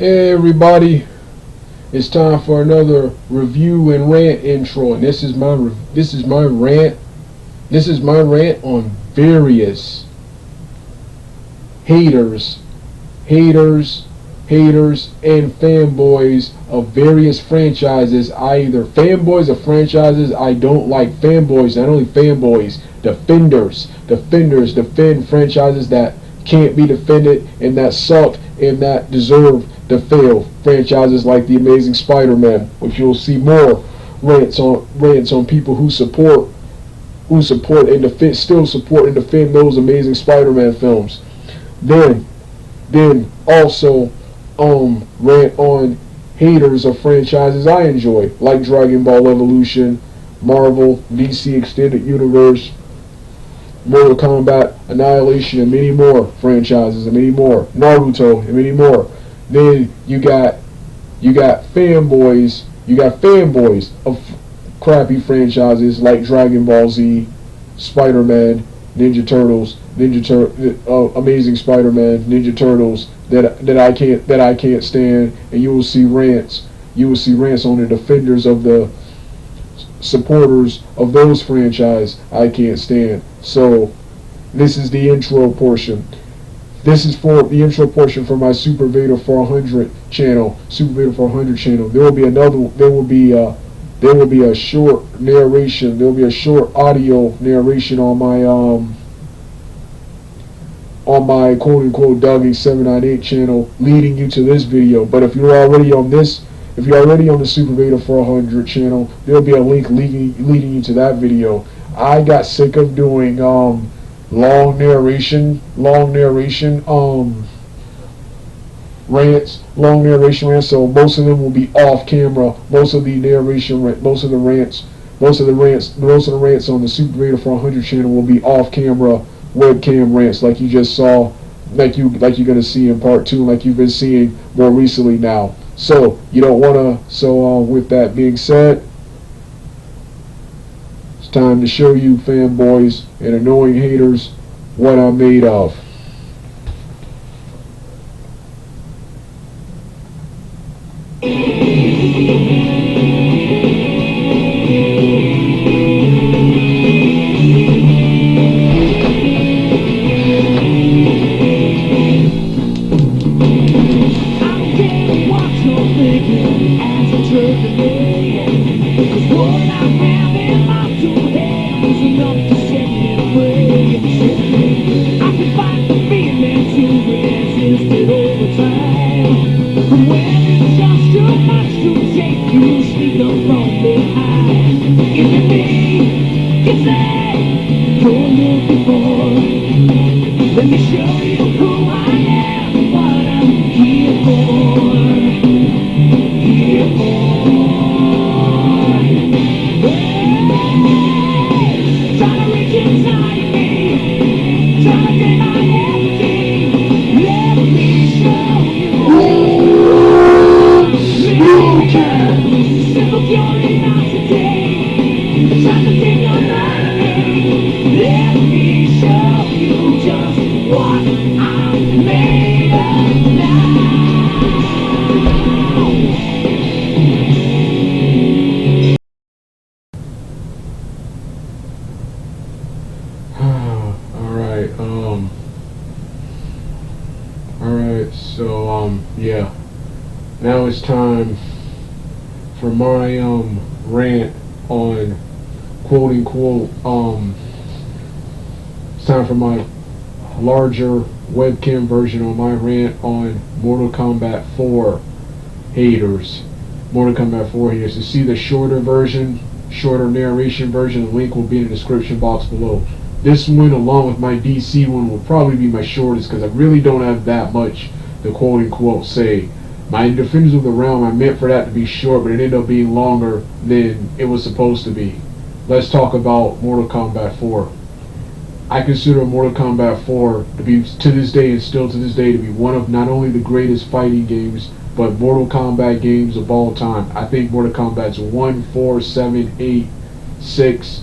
Hey everybody, it's time for another review and rant intro, and this is my rant. This is my rant on various haters, and fanboys of various franchises. I either fanboys of franchises I don't like, fanboys, not only fanboys, defenders defend franchises that can't be defended and that suck and that deserve to fail. Franchises like the Amazing Spider-Man, which you'll see more rants on people who support and defend, still support and defend those Amazing Spider-Man films. Then also rant on haters of franchises I enjoy, like Dragon Ball Evolution, Marvel, DC Extended Universe, Mortal Kombat, Annihilation, and many more franchises, and many more, Naruto, and many more. Then you got fanboys of crappy franchises like Dragon Ball Z, Spider-Man, Ninja Turtles, Amazing Spider-Man, Ninja Turtles that I can't stand, and you will see rants on the defenders of the supporters of those franchise I can't stand. So this is the intro portion. This is for the intro portion for my Super Vader 400 channel. There will be a short narration. There will be a short audio narration on my quote unquote Doggy 798 channel leading you to this video. But if you're already on the Super Vader 400 channel, there'll be a link leading you to that video. I got sick of doing long narration rants. So most of them will be off camera. Most of the rants on the Super Vader 400 channel will be off camera webcam rants, like you just saw, like you're gonna see in part 2, like you've been seeing more recently now. So you don't wanna. So with that being said, it's time to show you fanboys and annoying haters what I'm made of. Let me show you who I am, what I'm here for. Here for. Hey, try to reach inside of me, try to get my everything. Let me show you. You can. Simple curiosity, try to take your mind. Let me show you just what I'm made of now. Alright, so yeah. Now it's time for my rant on quote unquote it's time for my larger webcam version on my rant on Mortal Kombat 4 haters. To see the shorter narration version, the link will be in the description box below. This one, along with my DC one, will probably be my shortest because I really don't have that much to quote unquote say. My Defenders of the Realm, I meant for that to be short, but it ended up being longer than it was supposed to be. Let's talk about Mortal Kombat 4. I consider Mortal Kombat 4 to be, to this day and still to this day, to be one of not only the greatest fighting games, but Mortal Kombat games of all time. I think Mortal Kombat's 1, 4, 7, 8, 6,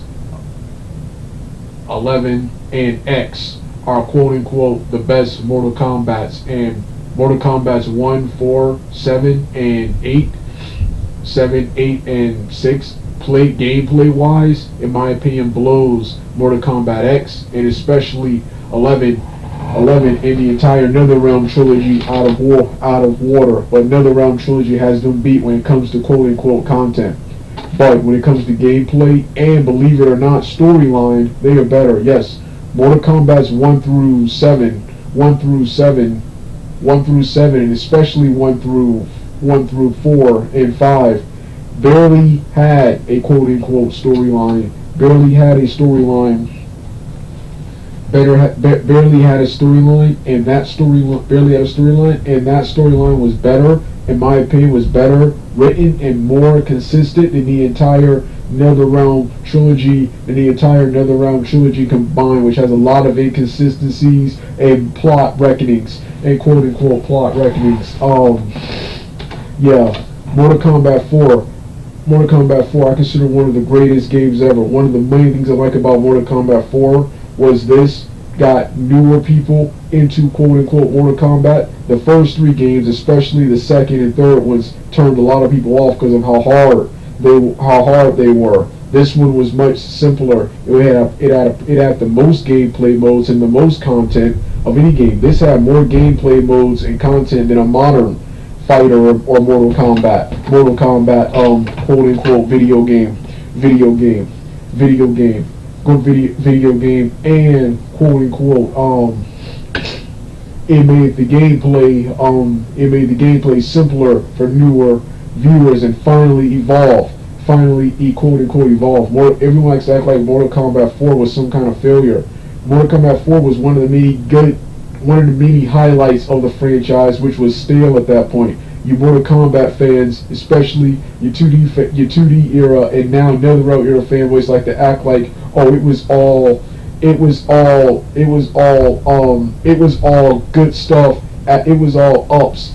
11, and X are quote unquote the best Mortal Kombats, and Mortal Kombat's 1, 4, 7, and 8. 7, 8, and 6 gameplay wise, in my opinion, blows Mortal Kombat X, and especially 11 and the entire NetherRealm trilogy out of water. But NetherRealm trilogy has them beat when it comes to quote unquote content. But when it comes to gameplay and, believe it or not, storyline, they are better. Yes, Mortal Kombat's 1 through 7, and especially 1 through 4 and 5 barely had a quote unquote storyline. Barely had a storyline, and that storyline was better, in my opinion, was better written and more consistent than the entire NetherRealm trilogy combined, which has a lot of inconsistencies and plot reckonings and quote unquote plot reckonings. Yeah, Mortal Kombat 4, I consider one of the greatest games ever. One of the main things I like about Mortal Kombat 4 was this got newer people into quote-unquote Mortal Kombat. The first 3 games, especially the second and third ones, turned a lot of people off because of how hard they were. This one was much simpler. It had the most gameplay modes and the most content of any game. This had more gameplay modes and content than a modern fighter or Mortal Kombat quote unquote video game, and quote unquote it made the gameplay simpler for newer viewers and finally quote unquote evolve. Everyone likes to act like Mortal Kombat 4 was some kind of failure. Mortal Kombat 4 was one of the many highlights of the franchise, which was stale at that point. You Mortal Kombat fans, especially your 2D era and now NetherRealm era fanboys, like to act like, oh, it was all good stuff. It was all ups.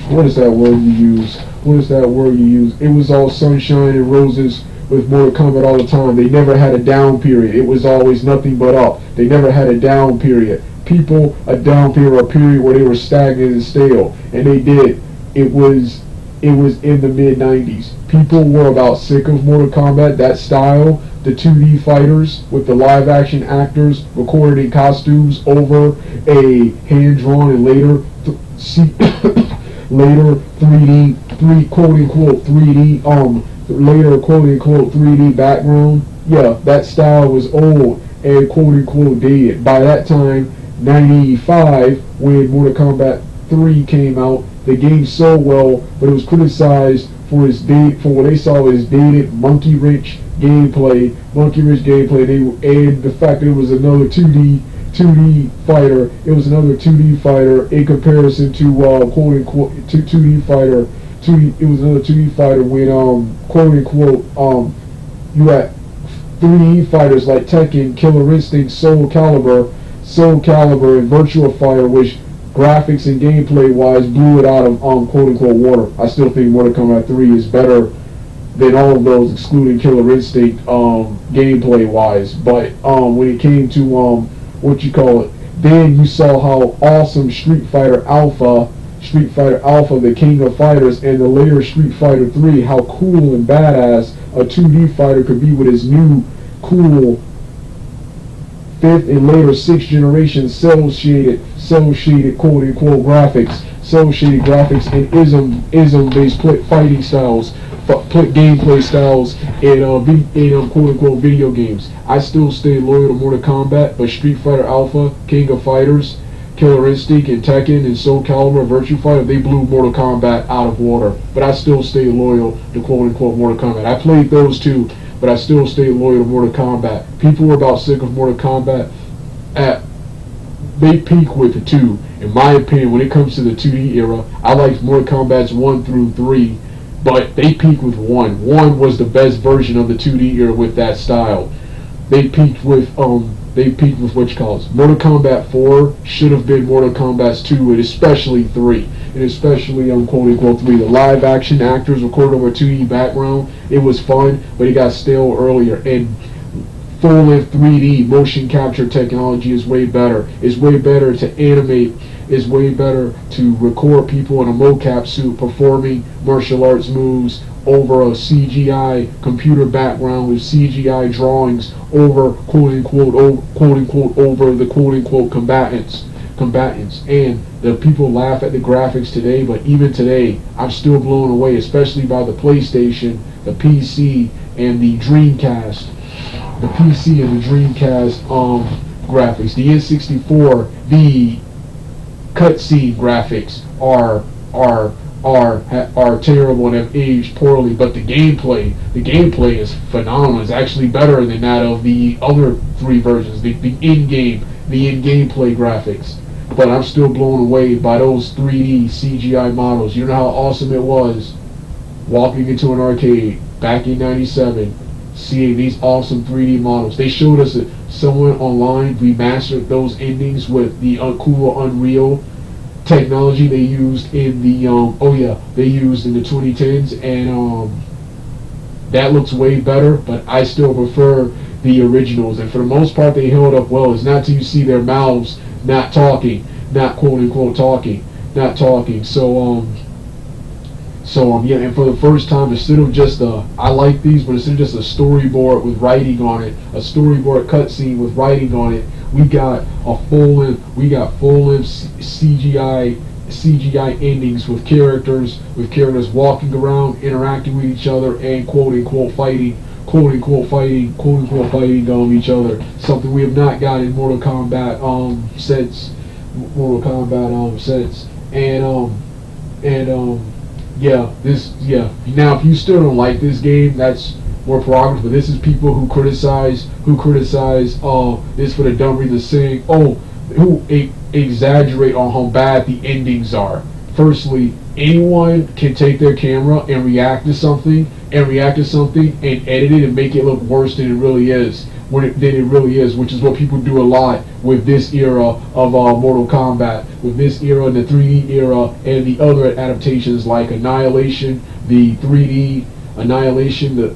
What is that word you use? It was all sunshine and roses with Mortal Kombat all the time. They never had a down period. It was always nothing but up. They never had a down period. A down period, or a period where they were stagnant and stale, and they did. It was in the mid-90s. People were about sick of Mortal Kombat, that style, the 2D fighters with the live-action actors recorded in costumes over a hand-drawn and later 3D background. Yeah, that style was old and quote-unquote dead. By that time, 1985, when Mortal Kombat 3 came out, the game sold well, but it was criticized for what they saw as dated monkey wrench gameplay, and the fact that it was another 2D fighter. It was another 2D fighter in comparison to quote unquote 2D fighter. It was another 2D fighter when quote unquote you had 3D fighters like Tekken, Killer Instinct, Soul Calibur, and Virtua Fighter, which graphics and gameplay wise blew it out of quote unquote water. I still think Mortal Kombat 3 is better than all of those, excluding Killer Instinct gameplay wise. But when it came to then you saw how awesome Street Fighter Alpha, the King of Fighters, and the later Street Fighter 3, how cool and badass a 2D fighter could be with his new cool 5th and later 6th generation cell shaded quote unquote graphics, and ism based fighting styles, gameplay styles in quote unquote video games. I still stay loyal to Mortal Kombat, but Street Fighter Alpha, King of Fighters, Killer Instinct, and Tekken, and Soul Calibur, Virtua Fighter, they blew Mortal Kombat out of water. But I still stay loyal to quote unquote Mortal Kombat. I played those too, but I still stay loyal to Mortal Kombat. People were about sick of Mortal Kombat. They peak with the 2. In my opinion, when it comes to the 2D era, I like Mortal Kombat's 1 through 3, but they peak with 1. 1 was the best version of the 2D era with that style. They peaked with Mortal Kombat 4 should have been Mortal Kombat 2, and especially 3. And especially quote unquote 3. The live action actors recorded over a 2D background. It was fun, but it got stale earlier. And full-length 3D motion capture technology is way better. It's way better to animate. It's way better to record people in a mocap suit performing martial arts moves over a CGI computer background with CGI drawings over quote unquote over the quote unquote combatants. And the people laugh at the graphics today, but even today I'm still blown away, especially by the PlayStation, the PC, and the Dreamcast. The PC and the Dreamcast graphics. The N64, the cutscene graphics are terrible and have aged poorly, but the gameplay is phenomenal. It's actually better than that of the other three versions, the in-game play graphics. But I'm still blown away by those 3D CGI models. You know how awesome it was walking into an arcade back in '97, seeing these awesome 3D models. They showed us that someone online remastered those endings with the cool Unreal technology they used in the they used in the 2010s, and that looks way better. But I still prefer the originals, and for the most part they held up well. It's not till you see their mouths not talking, not quote unquote talking, not talking. So yeah, and for the first time, instead of just I like these, but instead of just a storyboard with writing on it, a storyboard cutscene with writing on it, we got full-length CGI endings with characters walking around, interacting with each other, and quote unquote fighting each other. Something we have not got in Mortal Kombat since. Now if you still don't like this game, that's more prerogative, but this is people who criticize this for the dumb reason, saying who exaggerate on how bad the endings are. Firstly, anyone can take their camera and react to something and edit it and make it look worse than it really is, which is what people do a lot with this era of Mortal Kombat, with this era and the 3D era and the other adaptations like Annihilation, the 3D Annihilation, the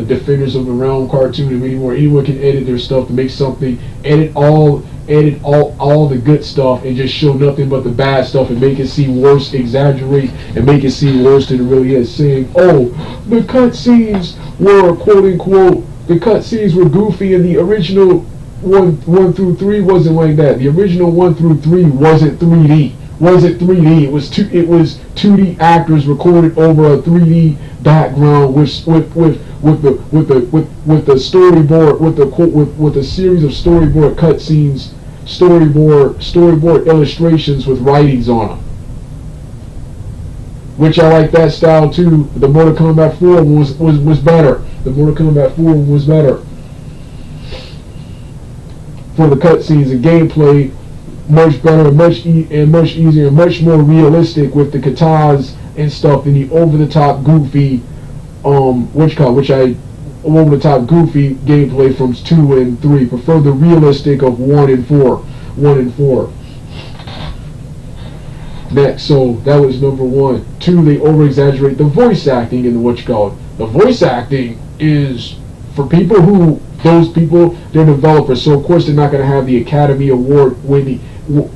Defenders of the Realm cartoon, and many more. Anyone can edit their stuff to make something, edit all the good stuff and just show nothing but the bad stuff and make it seem worse, exaggerate and make it seem worse than it really is, saying, the cutscenes were quote unquote, the cutscenes were goofy and the original 1 through 3 wasn't like that. The original 1 through 3 wasn't 3D. It was 2D actors recorded over a 3D background with the storyboard, with a series of storyboard cutscenes, storyboard illustrations with writings on them. Which I like that style too. The Mortal Kombat 4 was better. The Mortal Kombat 4 was better for the cutscenes and gameplay. Much better, much easier, much more realistic with the katas and stuff than the over-the-top goofy, over-the-top goofy gameplay from 2 and 3. Prefer the realistic of 1 and 4. Next, so that was number 1. 2, they over-exaggerate the voice acting in the voice acting is for people who, those people, they're developers, so of course they're not going to have the Academy Award winning, Emmy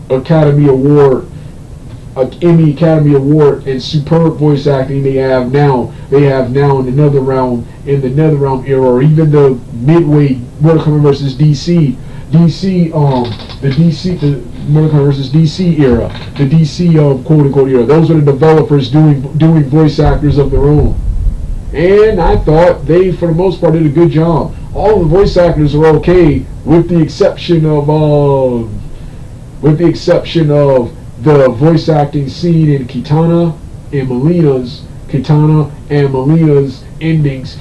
Academy Award and superb voice acting they have now in the NetherRealm era, or even the midway Mortal Kombat versus DC Mortal Kombat versus DC era, the DC quote unquote era. Those are the developers doing voice actors of their own, and I thought they, for the most part, did a good job. All the voice actors are okay, with the exception of the voice acting scene in Kitana and Melina's endings,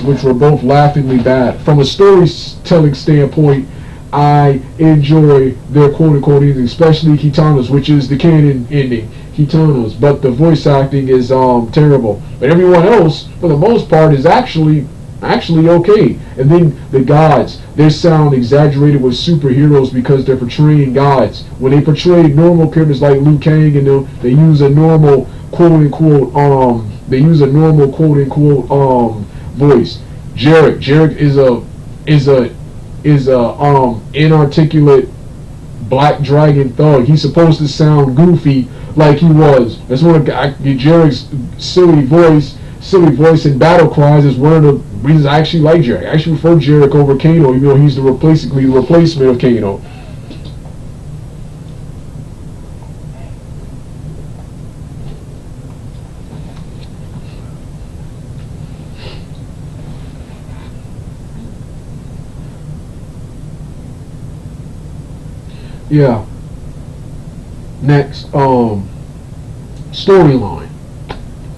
which were both laughingly bad. From a storytelling standpoint, I enjoy their quote-unquote endings, especially Kitana's, which is the canon ending, Kitana's, but the voice acting is terrible. But everyone else, for the most part, is actually okay. And then the gods, they sound exaggerated with superheroes because they're portraying gods. When they portray normal characters like Liu Kang and them, they use a normal quote unquote voice. Jarek is a inarticulate black dragon thug. He's supposed to sound goofy like he was. That's one of Jarek's silly voice and battle cries is one of the reasons I actually like Jarek. I actually prefer Jarek over Kano, even though he's the replacement of Kano. Yeah. Next, storyline.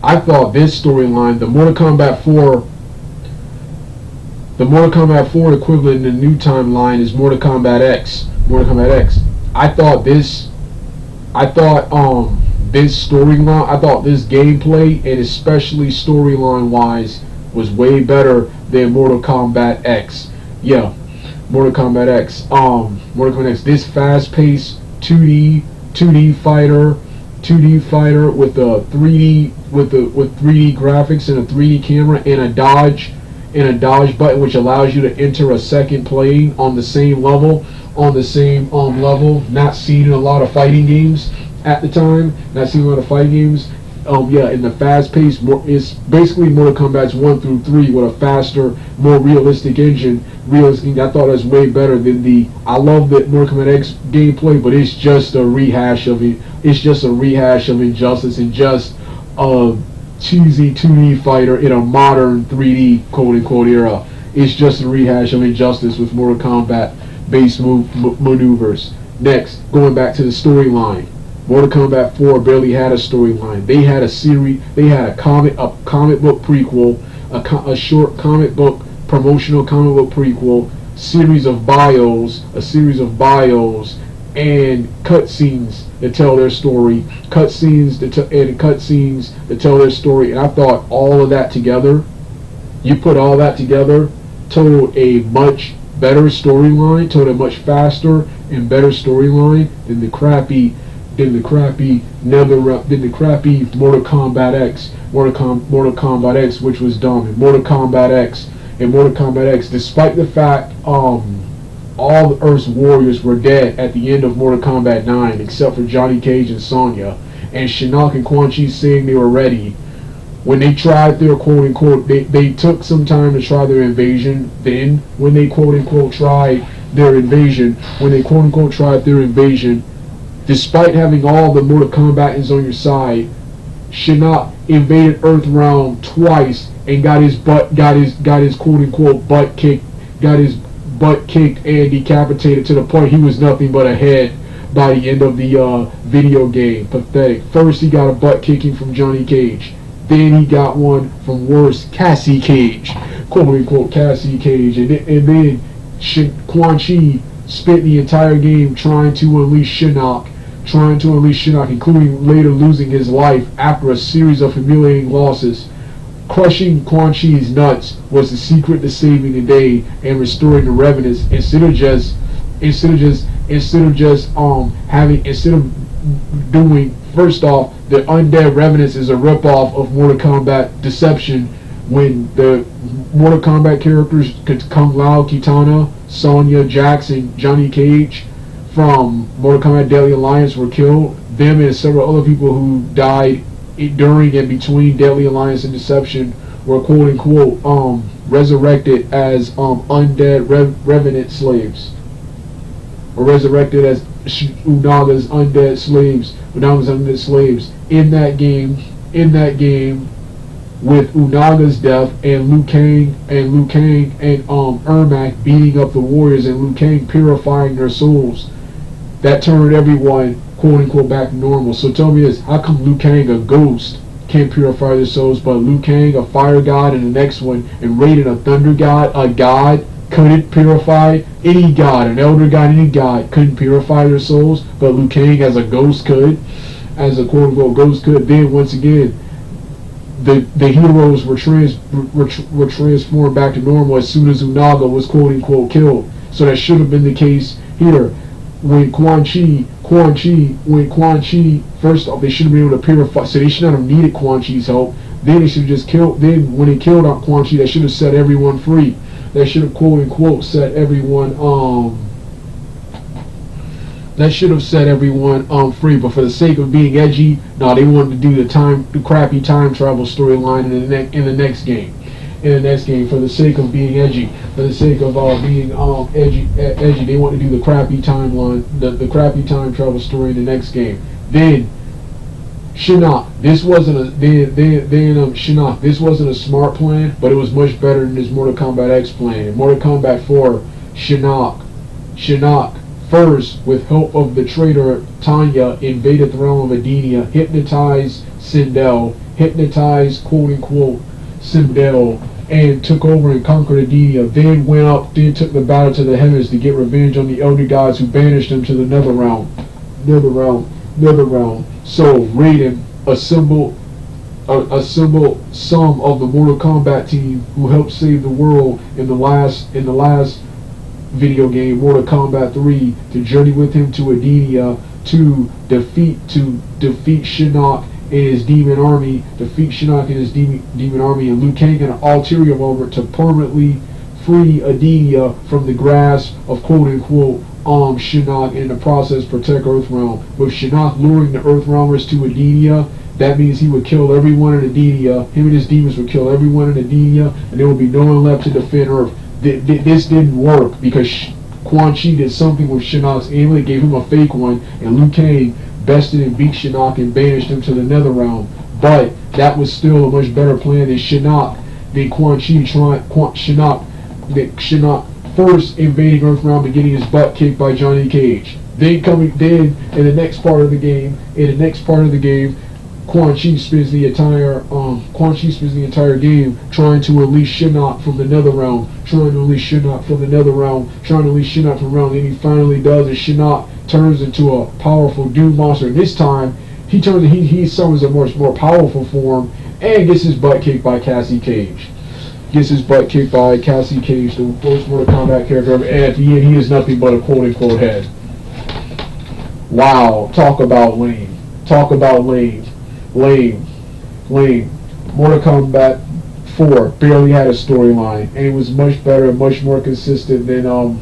I thought this storyline, the Mortal Kombat 4 equivalent in the new timeline is Mortal Kombat X. I thought this storyline, I thought this gameplay, and especially storyline wise, was way better than Mortal Kombat X. Yeah, Mortal Kombat X. This fast-paced 2D fighter with a 3D with 3D graphics and a 3D camera and a dodge button which allows you to enter a second plane on the same level. Not seen in a lot of fighting games at the time. In the fast-paced, it's basically Mortal Kombat's 1 through 3 with a faster, more realistic engine. I thought that's way better than I love the Mortal Kombat X gameplay, but it's just a rehash of it. It's just a rehash of Injustice and just a cheesy 2D fighter in a modern 3D quote-unquote era. It's just a rehash of Injustice with Mortal Kombat-based maneuvers. Next, going back to the storyline. Mortal Kombat 4 barely had a storyline. They had a series. They had a comic book prequel, a short promotional comic book prequel, a series of bios, and cutscenes that tell their story. Cutscenes that tell their story. And I thought all of that together, you put all that together, told a much better storyline, told a much faster and better storyline than the crappy Mortal Kombat X, which was dumb. And Mortal Kombat X, despite the fact all the Earth's warriors were dead at the end of Mortal Kombat 9, except for Johnny Cage and Sonya, and Shinnok and Quan Chi saying they were ready. When they tried their quote-unquote, they took some time to try their invasion. Then, when they quote-unquote tried their invasion, despite having all the Mortal Kombatans on your side, Shinnok invaded Earthrealm twice and got his quote-unquote butt kicked and decapitated to the point he was nothing but a head by the end of the video game. Pathetic. First he got a butt kicking from Johnny Cage. Then he got one from worse, Cassie Cage, quote-unquote Cassie Cage. And then Quan Chi spent the entire game trying to unleash Shinnok, including later losing his life after a series of humiliating losses. Crushing Quan Chi's nuts was the secret to saving the day and restoring the revenants instead of doing. First off, the Undead Revenants is a ripoff of Mortal Kombat Deception, when the Mortal Kombat characters Kung Lao, Kitana, Sonya, Jackson, Johnny Cage from Mortal Kombat Deadly Alliance were killed. Them and several other people who died during and between Deadly Alliance and Deception were quote-unquote resurrected as undead revenant slaves, or resurrected as Unaga's undead slaves. In that game, with Unaga's death and Liu Kang and Ermac beating up the warriors and Liu Kang purifying their souls, that turned everyone quote-unquote back to normal. So tell me this, how come Liu Kang, a ghost, can't purify their souls, but Liu Kang, a fire god, and the next one, and Raiden, a thunder god, a god, couldn't purify? Any god, an elder god, any god couldn't purify their souls, but Liu Kang as a ghost could, Then once again, the heroes were transformed back to normal as soon as Unaga was quote-unquote killed. So that should have been the case here. When Quan Chi, first off, they should have been able to purify, so they should not have needed Quan Chi's help. Then they should have just killed. Then when they killed out Quan Chi, that should have set everyone free. That should have quote unquote set everyone that should have set everyone free. But for the sake of being edgy, no, they wanted to do the crappy time travel storyline in the next game. In the next game, for the sake of being edgy, for the sake of being edgy, they want to do the crappy timeline, the crappy time travel story in the next game. Then Shinnok, this wasn't a Shinnok, this wasn't a smart plan, but it was much better than this Mortal Kombat X plan. In Mortal Kombat 4, Shinnok first, with help of the traitor Tanya, invaded the realm of Edenia, hypnotized quote unquote Sindel, and took over and conquered Edenia. Then took the battle to the heavens to get revenge on the elder gods who banished them to the nether realm. So Raiden assembled some of the Mortal Kombat team who helped save the world in the last video game, Mortal Kombat 3, to journey with him to Edenia to defeat Shinnok and his demon army, and Liu Kang in an ulterior moment to permanently free Edenia from the grasp of quote unquote Shinnok, and in the process protect Earthrealm. With Shinnok luring the Earthrealmers to Edenia, that means he would kill everyone in Edenia. Him and his demons would kill everyone in Edenia, and there would be no one left to defend Earth. This didn't work because Quan Chi did something with Shinnok's amulet, gave him a fake one, and Liu Kang bested and beat Shinnok and banished him to the nether realm. But that was still a much better plan than Shinnok. Then Quan Chi Shinnok first invading Earthrealm and getting his butt kicked by Johnny Cage. Then in the next part of the game, Quan Chi spends the entire game trying to release Shinnok from the nether realm, Then he finally does, and Shinnok turns into a powerful doom monster. And this time he summons a much more powerful form and gets his butt kicked by Cassie Cage. The worst Mortal Kombat character ever, and at the end he is nothing but a quote unquote head. Wow, talk about lame. Mortal Kombat 4 barely had a storyline, and it was much better and much more consistent than Mortal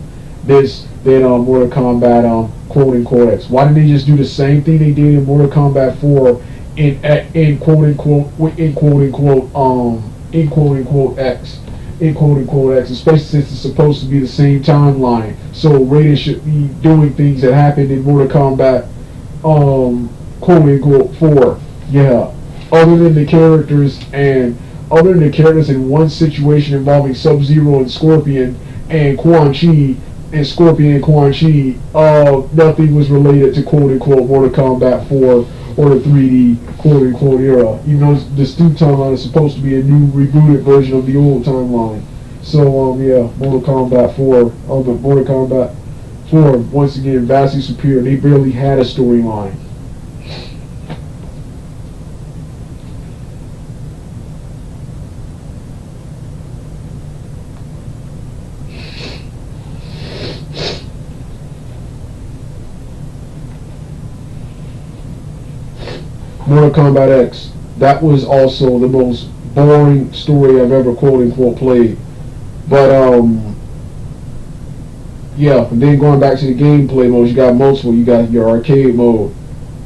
Kombat quote unquote X. Why didn't they just do the same thing they did in Mortal Kombat 4 in quote unquote X, especially since it's supposed to be the same timeline. So Raiden should be doing things that happened in Mortal Kombat quote unquote 4. Yeah. Other than the characters in one situation involving Sub-Zero and Scorpion and Quan Chi, nothing was related to quote unquote Mortal Kombat 4 or the 3D quote unquote era. Even though this new timeline is supposed to be a new rebooted version of the old timeline. So Mortal Kombat 4, once again vastly superior. They barely had a storyline. Mortal Kombat X, that was also the most boring story I've ever quote unquote played. But and then going back to the gameplay modes, you got multiple. You got your arcade mode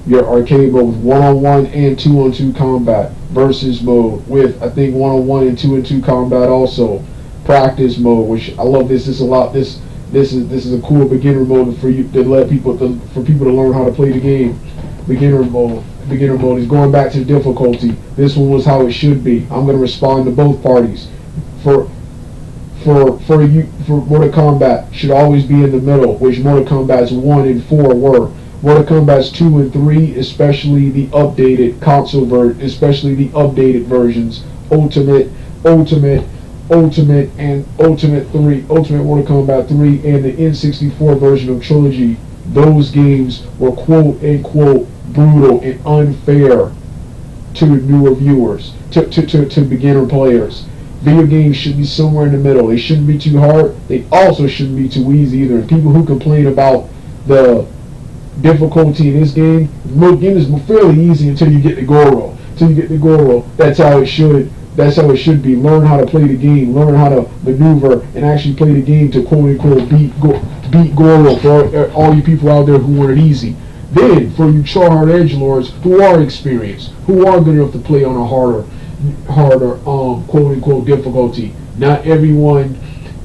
with 1-on-1 and 2-on-2 combat, versus mode with I think 1-on-1 and 2-on-2 combat also, practice mode, which I love. This is a a cool beginner mode for you to people to learn how to play the game. Beginner mode is going back to the difficulty. This one was how it should be. I'm going to respond to both parties. For Mortal Kombat should always be in the middle, which Mortal Kombat's 1 and 4 were. Mortal Kombat's 2 and 3, especially the updated versions, Ultimate and Ultimate Mortal Kombat 3, and the N64 version of Trilogy. Those games were quote unquote brutal and unfair to newer viewers, to beginner players. Video games should be somewhere in the middle. They shouldn't be too hard. They also shouldn't be too easy either. And people who complain about the difficulty in this game is fairly easy until you get to Goro. till you get to Goro. That's how it should. That's how it should be. Learn how to play the game. Learn how to maneuver and actually play the game to quote unquote beat Goro for all you people out there who want it easy. Then for you tryhard edgelords who are experienced, who are good enough to play on a harder quote unquote difficulty. Not everyone.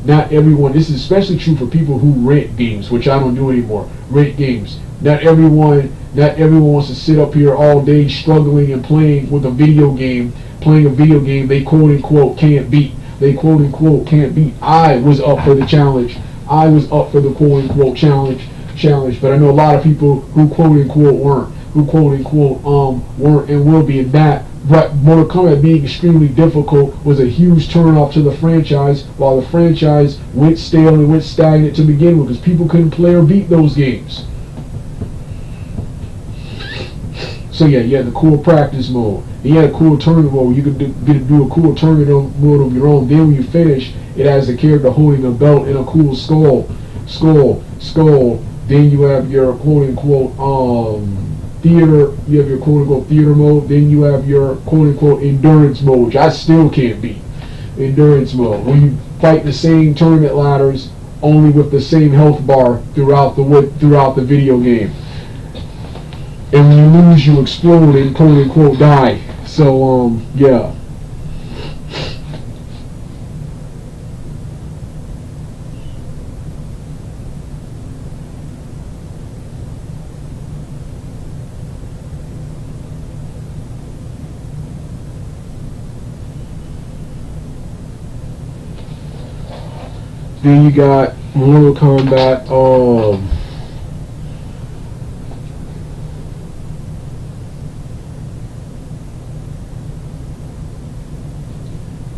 This is especially true for people who rent games, which I don't do anymore. Rent games. Not everyone wants to sit up here all day struggling and playing with a video game. Playing a video game they quote unquote can't beat. They quote unquote can't beat. I was up for the challenge. I was up for the quote unquote challenge. But I know a lot of people who quote unquote weren't. Who quote unquote weren't and will be. And that Mortal Kombat being extremely difficult was a huge turnoff to the franchise, while the franchise went stale and went stagnant to begin with because people couldn't play or beat those games. So yeah, you had the cool practice mode. You had a cool tournament mode where you could do a cool tournament mode of your own. Then when you finish, it has the character holding a belt and a cool skull. Then you have your quote unquote theater. You have your quote unquote theater mode. Then you have your quote unquote endurance mode, which I still can't beat. Endurance mode, where you fight the same tournament ladders, only with the same health bar throughout the video game. And when you lose, you explode and quote unquote die. So yeah. Then you got Mortal Kombat.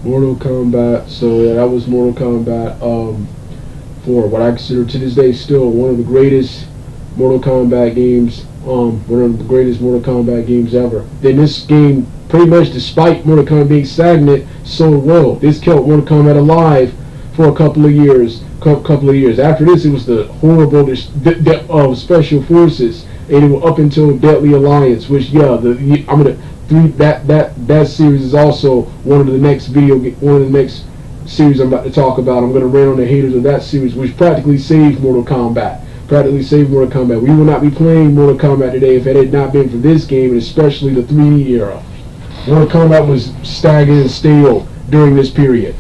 Mortal Kombat. So yeah, that was Mortal Kombat 4. What I consider to this day still one of the greatest Mortal Kombat games. One of the greatest Mortal Kombat games ever. Then this game, pretty much despite Mortal Kombat being stagnant, sold well. This kept Mortal Kombat alive for a couple of years. After this, it was the horrible Special Forces, and it was up until Deadly Alliance, which that series is also one of the next series I'm about to talk about. I'm gonna rant on the haters of that series, which practically saved Mortal Kombat. We will not be playing Mortal Kombat today if it had not been for this game, and especially the 3D era. Mortal Kombat was stagnant and stale during this period.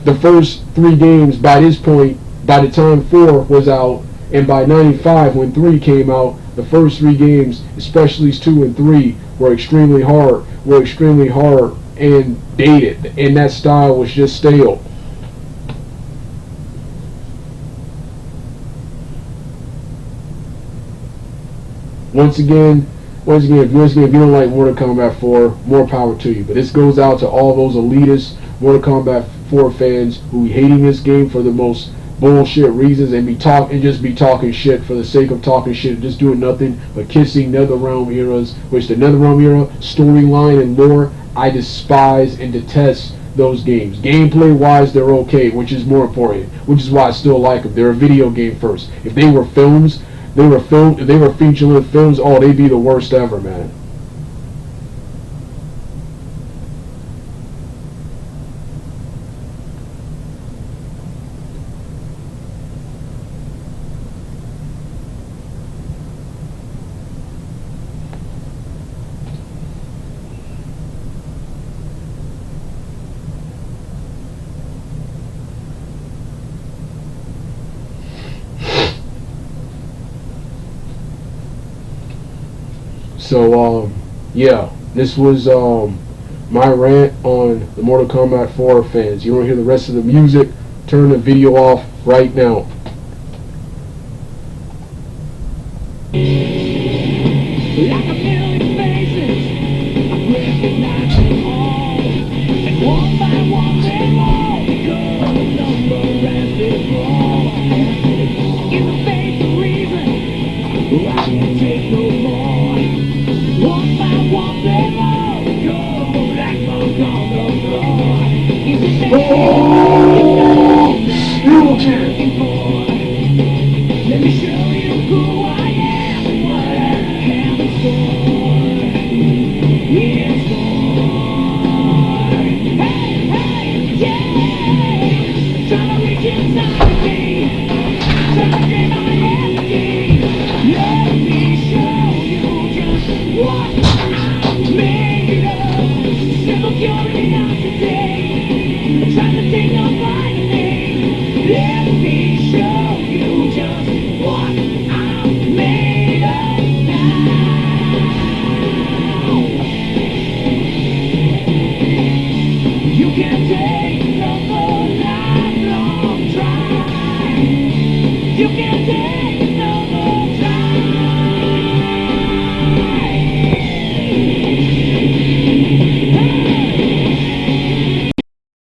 The first 3 games, by this point, by the time 4 was out, and by 95 when 3 came out, the first 3 games, especially 2 and 3, were extremely hard and dated, and that style was just stale. Once again, if you don't like Mortal Kombat 4, more power to you. But this goes out to all those elitist Mortal Kombat 4 fans who hating this game for the most bullshit reasons and just be talking shit for the sake of talking shit, just doing nothing but kissing NetherRealm eras, which the NetherRealm era storyline and lore, I despise and detest those games. Gameplay wise, they're okay, which is more important, which is why I still like them. They're a video game first. If they were films, if they were feature-length films, oh, they'd be the worst ever, man. So, yeah, this was my rant on the Mortal Kombat 4 fans. You want to hear the rest of the music? Turn the video off right now. Like a million faces, I recognize them all. And one by one they all become a number as they fall. In the face of reason, I can't take no more. One by one they all become a black mark on the floor. Is it You can. Let me show you who I am and what I have in store. me show you just what I'm made of now. You can't take the lifelong drive. You can't take